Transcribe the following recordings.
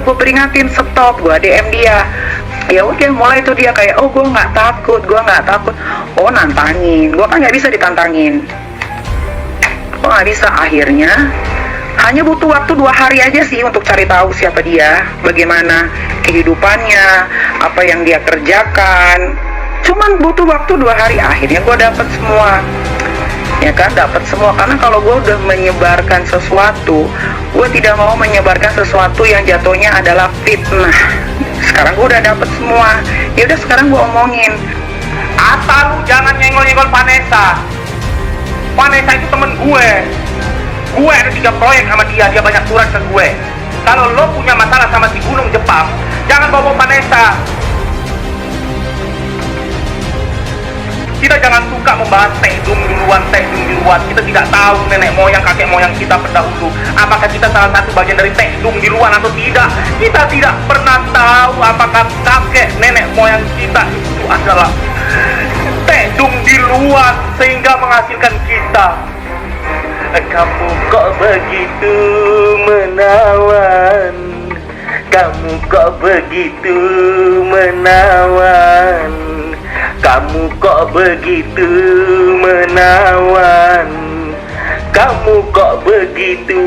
gue peringatin, stop, gue DM dia. Ya udah, mulai tuh dia kayak, oh gue nggak takut, oh nantangin, gue kan nggak bisa ditantangin, gue nggak bisa. Akhirnya hanya butuh waktu 2 hari aja sih untuk cari tahu siapa dia, bagaimana kehidupannya, apa yang dia kerjakan. Cuman butuh waktu 2 hari, akhirnya gue dapet semua. Ya kan, dapat semua. Karena kalau gue udah menyebarkan sesuatu, gue tidak mau menyebarkan sesuatu yang jatuhnya adalah fitnah. Sekarang gue udah dapet semua. Ya udah, sekarang gue omongin. Asal lu jangan nyenggol-nyenggol Vanessa. Vanessa itu temen gue. Gue ada 3 proyek sama dia banyak surat ke gue. Kalau lo punya masalah sama si Gunung Jepang, jangan bawa Vanessa. Kita jangan suka membahas tekdung duluan. Kita tidak tahu nenek moyang, kakek moyang kita pendahulu. Apakah kita salah satu bagian dari tekdung duluan atau tidak? Kita tidak pernah tahu apakah kakek nenek moyang kita itu adalah tekdung di luar sehingga menghasilkan kita. Kamu kok begitu menawan? Kamu kok begitu menawan? Kamu kok begitu menawan? Kamu kok begitu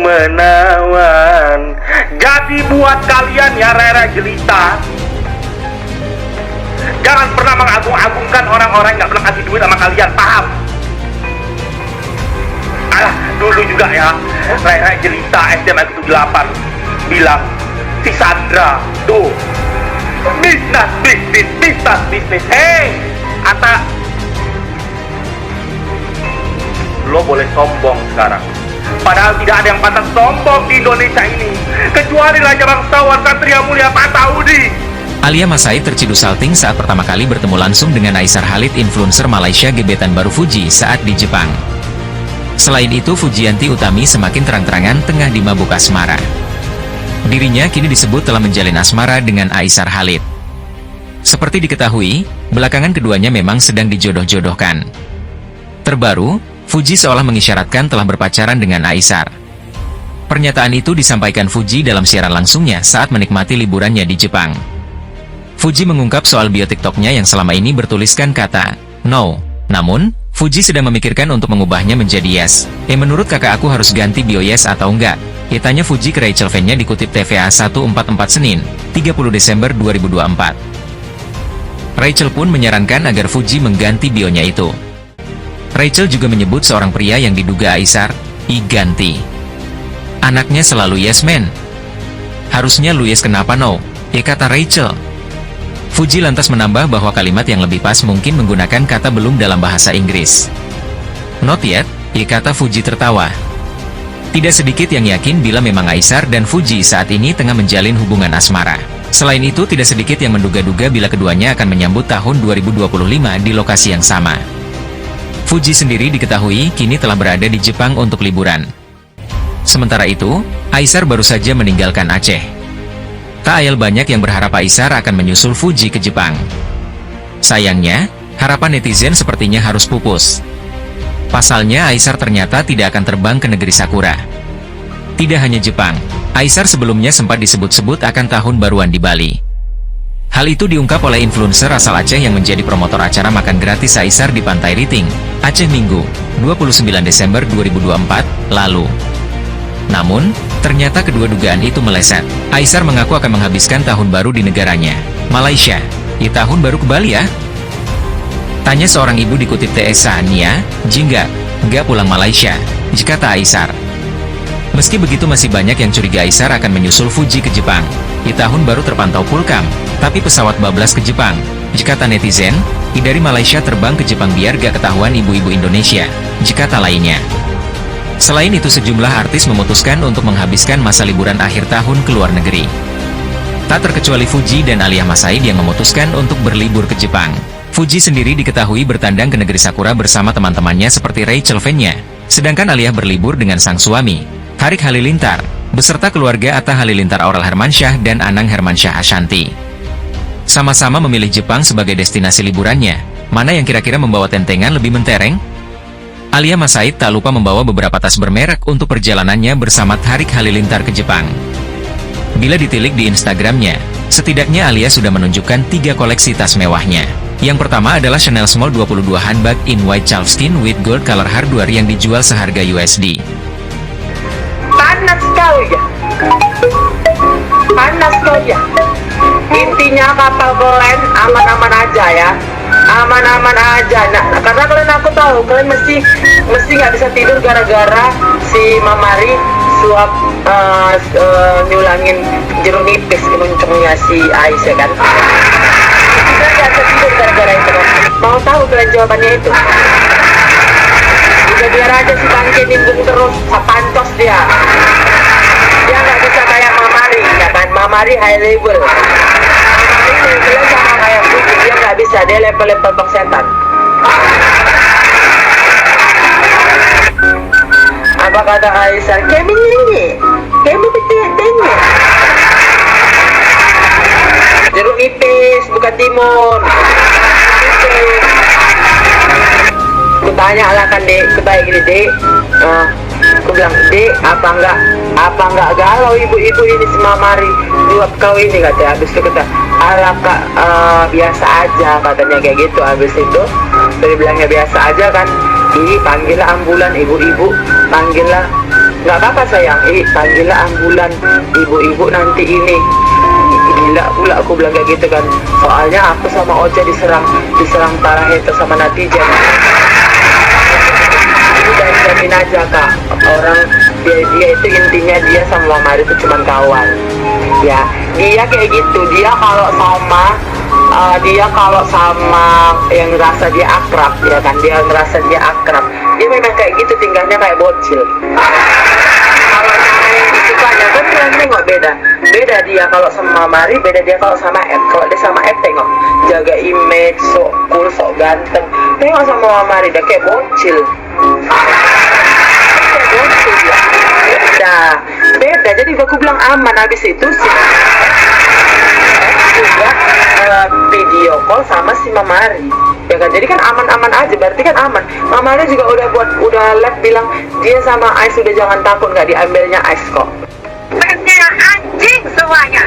menawan? Jadi buat kalian ya rere jelita, jangan pernah mengagung-agungkan orang-orang yang gak pernah kasih duit sama kalian, paham? Alah, dulu juga ya, rere jelita SMA 78 bilang, si Sandra, tuh bisnis. Hei, Ata, lo boleh sombong sekarang. Padahal tidak ada yang pantas sombong di Indonesia ini, kecuali Raja Bangsawan Satria Mulia Pak Saudi. Alia Mas Said terciduk salting saat pertama kali bertemu langsung dengan Aisar Khalid, influencer Malaysia gebetan baru Fuji saat di Jepang. Selain itu, Fujianti Utami semakin terang-terangan tengah dimabuk asmara. Dirinya kini disebut telah menjalin asmara dengan Aisar Khalid. Seperti diketahui, belakangan keduanya memang sedang dijodoh-jodohkan. Terbaru, Fuji seolah mengisyaratkan telah berpacaran dengan Aisar. Pernyataan itu disampaikan Fuji dalam siaran langsungnya saat menikmati liburannya di Jepang. Fuji mengungkap soal bio TikToknya yang selama ini bertuliskan kata no. Namun, Fuji sedang memikirkan untuk mengubahnya menjadi yes. Menurut kakak aku harus ganti bio yes atau enggak? Tanya Fuji ke Rachel fan-nya dikutip TVA 144 Senin, 30 Desember 2024. Rachel pun menyarankan agar Fuji mengganti bionya itu. Rachel juga menyebut seorang pria yang diduga Aisar, ganti. Anaknya selalu yes man. Harusnya lu yes, kenapa no? Kata Rachel. Fuji lantas menambah bahwa kalimat yang lebih pas mungkin menggunakan kata belum dalam bahasa Inggris. Not yet, kata Fuji tertawa. Tidak sedikit yang yakin bila memang Aisar dan Fuji saat ini tengah menjalin hubungan asmara. Selain itu, tidak sedikit yang menduga-duga bila keduanya akan menyambut tahun 2025 di lokasi yang sama. Fuji sendiri diketahui kini telah berada di Jepang untuk liburan. Sementara itu, Aisar baru saja meninggalkan Aceh. Tak ayal banyak yang berharap Aisar akan menyusul Fuji ke Jepang. Sayangnya, harapan netizen sepertinya harus pupus. Pasalnya, Aisar ternyata tidak akan terbang ke negeri Sakura. Tidak hanya Jepang, Aisar sebelumnya sempat disebut-sebut akan tahun baruan di Bali. Hal itu diungkap oleh influencer asal Aceh yang menjadi promotor acara makan gratis Aisar di Pantai Riting, Aceh Minggu, 29 Desember 2024, lalu. Namun, ternyata kedua dugaan itu meleset. Aisar mengaku akan menghabiskan tahun baru di negaranya, Malaysia. Tahun baru ke Bali ya? Tanya seorang ibu dikutip TSA Nia, jingga, nggak pulang Malaysia, kata Aisar. Meski begitu masih banyak yang curiga Aisar akan menyusul Fuji ke Jepang. Di tahun baru terpantau pulkam, tapi pesawat bablas ke Jepang. Kata netizen, dari Malaysia terbang ke Jepang biar gak ketahuan ibu-ibu Indonesia, kata lainnya. Selain itu sejumlah artis memutuskan untuk menghabiskan masa liburan akhir tahun ke luar negeri. Tak terkecuali Fuji dan Alia Mas Said yang memutuskan untuk berlibur ke Jepang. Fuji sendiri diketahui bertandang ke negeri Sakura bersama teman-temannya seperti Rachel fan-nya, sedangkan Alia berlibur dengan sang suami, Harik Halilintar, beserta keluarga Atta Halilintar Aurel Hermansyah dan Anang Hermansyah Ashanti. Sama-sama memilih Jepang sebagai destinasi liburannya, mana yang kira-kira membawa tentengan lebih mentereng? Alia Mas Said tak lupa membawa beberapa tas bermerek untuk perjalanannya bersama Harik Halilintar ke Jepang. Bila ditilik di Instagramnya, setidaknya Alia sudah menunjukkan 3 koleksi tas mewahnya. Yang pertama adalah Chanel Small 22 handbag in white chalfskin with gold color hardware yang dijual seharga USD. Panas kau ya. Panas kau ya. Intinya kapal kalian aman-aman aja ya. Aman-aman aja. Nah, karena kalian aku tahu kalian mesti nggak bisa tidur gara-gara si Mamari suap nyulangin jeruk nipis ke muncungnya si Ais ya kan. Kita nggak bisa tidur gara-gara itu. Mau tahu kalian jawabannya itu? Udah biar aja si Bangke nimbung terus, pancos dia. Dia nggak bisa kayak Mamari, ya kan? Mamari high level. Mamari levelnya sama kayak Fuji, dia nggak bisa, dia level-level bang setan. Apa kata Aisyah? Kami nyanyi, kami betul-betul. Jeruk nipis, bukan timun. Kutanya lah kan dek, kutanya gini dek, aku bilang dek, apa enggak galau ibu-ibu ini si Mamari jawab kau ini katanya. Habis itu kata ala kak biasa aja katanya kayak gitu. Habis itu dia bilangnya biasa aja kan. Panggillah ambulan ibu-ibu, panggillah, nggak apa-apa sayang, panggillah ambulan ibu-ibu nanti ini. Gila pula aku bilang kayak gitu kan, soalnya aku sama Oja diserang parah itu sama netizen. Udah jamin aja kak, orang dia itu intinya dia sama Mamari itu cuman kawan ya. Dia kayak gitu, dia kalau sama yang ngerasa dia akrab ya kan, dia ngerasa dia akrab, dia memang kayak gitu, tingkahnya kayak bocil. Kalau yang disukanya kan kalian tengok beda dia kalau sama Mamari, beda dia kalau sama F. Kalau dia sama F tengok jaga image, sok cool, sok ganteng. Tengok sama Mamari dia kayak bocil. Beda. Jadi aku bilang aman. Habis itu sih juga video call sama si Mamari ya kan, jadi kan aman-aman aja, berarti kan aman. Mamari juga udah live bilang dia sama Ais udah jangan takut, nggak diambilnya Ais kok. Fansnya anjing semuanya.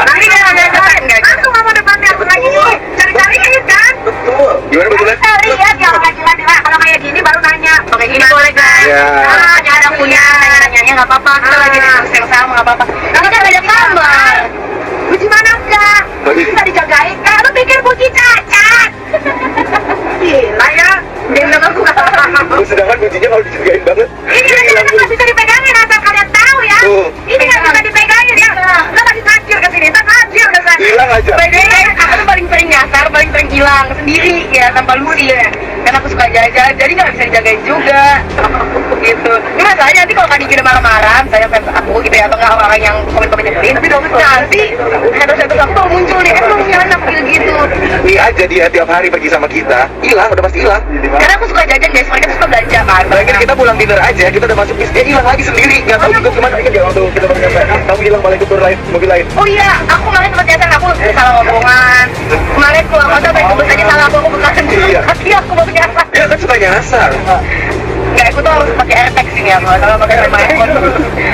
Nanti kalau ada kalian nggak? Langsung sama depannya aku lagi cari-cari kan. Betul. Gimana betulnya? Lihat ya lagi kalau kayak gini baru nanya. Kayak gini boleh kan? Ya. Ada punya nanya nggak apa-apa. Kita lagi diskusi yang sama nggak apa-apa. Tapi kan ada kabar. Puji mana enggak? Bisa dijagain kan? Lu pikir Puji cacat? Gila ya. Dia bilang aku nggak. Sedangkan kuncinya kalau dijagain banget. Ini kan nggak bisa dipegangin asal kalian tahu ya. Ini nggak bisa dipegangin ya. Lo tadi tajir ke sini, tajir ke sana. Hilang aja. Bedanya aku tuh paling sering nyasar, paling sering hilang sendiri ya tanpa Lucy ya. Karena aku suka jajan, jadi nggak bisa dijagain juga. Gitu. Ini masalahnya nanti kalau Kak Diki udah marah-marah, misalnya fans aku gitu ya, atau nggak orang yang komen-komen nyebelin, nanti haters aku tuh muncul nih, emang punya anak gitu. Ini aja dia tiap hari pergi sama kita, hilang, udah pasti hilang. Karena aku suka jajan guys, mereka tuh suka belanja kan. Terakhir kita pulang dinner aja, kita udah masuk bis, dia hilang lagi sendiri, nggak tahu juga kemana. Dia waktu kita baru nyampe, kamu hilang balik ke mobil lain. Oh iya, aku kemarin tempat jajan aku salah ngomongan. Kemarin keluar kota baik bus aja salah aku bekasan dulu. Iya. Kaki aku baru nyasar. Dia kan suka nyasar. Enggak, aku tuh harus pakai airtag sini ya, kalau pakai handphone.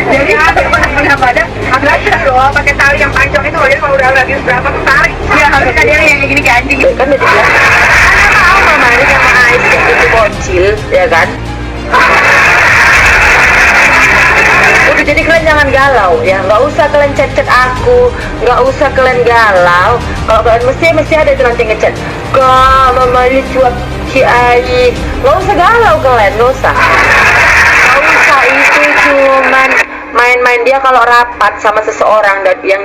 Jadi aku pernah pada belajar doang pakai tali yang panjang itu, jadi kalau udah lagi berapa tuh tarik. Iya, harus ada yang kayak gini kayak anjing gitu. Kan udah dibilang karena tahu Mamari sama Ais kayak gitu bocil ya kan. Udah, jadi kalian jangan galau ya, nggak usah kalian chat aku, nggak usah kalian galau. Kalau kalian mesti ada itu nanti ngechat kak Mamari cuap si Ais, nggak usah galau kalian, nggak usah. Itu cuman main-main dia kalau rapat sama seseorang dan yang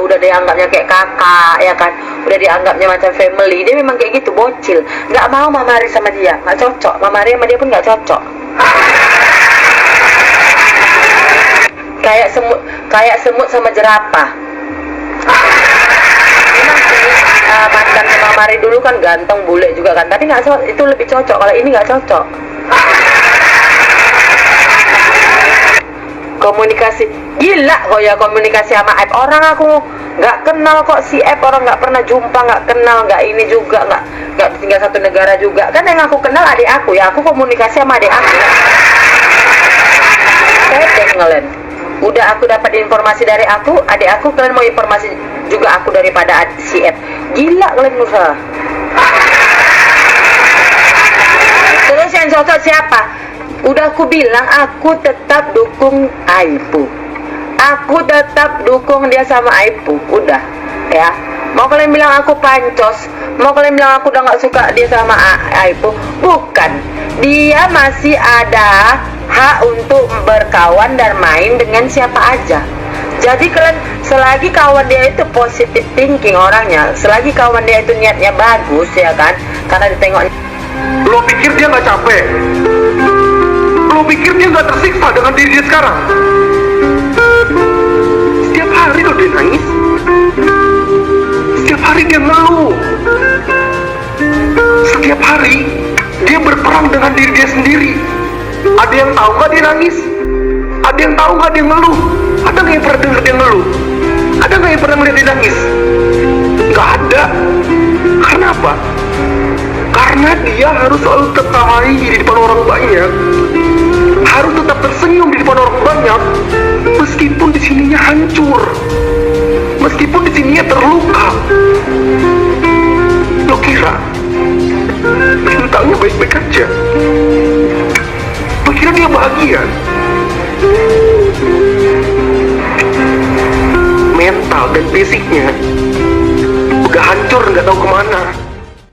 udah dianggapnya kayak kakak ya kan, udah dianggapnya macam family, dia memang kayak gitu bocil. Nggak mau Mamari sama dia, nggak cocok. Mamari sama dia pun nggak cocok. Kayak semut sama jerapah. Memang sih mantan sama Mamari dulu kan ganteng, bule juga kan, tapi nggak cocok, itu lebih cocok. Kalau ini nggak cocok. Komunikasi gila kok ya, komunikasi sama F. Orang aku nggak kenal kok si F, orang nggak pernah jumpa, nggak kenal, nggak ini juga, nggak tinggal satu negara juga kan. Yang aku kenal adik aku ya, aku komunikasi sama adik aku. Saya ngelen Udah aku dapat informasi dari adik aku, kalian mau informasi juga aku daripada si Ed. Gila kalian Nusa. Terus yang sosok siapa? Udah aku bilang aku tetap dukung Aipu. Aku tetap dukung dia sama Aipu. Udah ya. Mau kalian bilang aku pancos, mau kalian bilang aku udah gak suka dia sama Aipu, bukan. Dia masih ada hak untuk berkawan dan main dengan siapa aja. Jadi kalian, selagi kawan dia itu positive thinking orangnya, selagi kawan dia itu niatnya bagus ya kan, karena ditengok. Lo pikir dia nggak capek? Lo pikir dia nggak tersiksa dengan diri dia sekarang? Setiap hari lo dia nangis. Setiap hari dia ngeluh. Setiap hari dia berperang dengan diri dia sendiri. Ada yang tahu nggak dia nangis? Ada yang tahu nggak dia ngeluh? Ada nggak yang pernah dengar dia ngeluh? Ada nggak yang pernah melihat dia nangis? Nggak ada. Karena apa? Karena dia harus selalu tertawa di depan orang banyak, harus tetap tersenyum di depan orang banyak, meskipun di sininya hancur, meskipun di sininya terluka. Lo kira mentalnya baik-baik aja? Lo kira dia bahagia? Mental dan fisiknya udah hancur, nggak tahu kemana.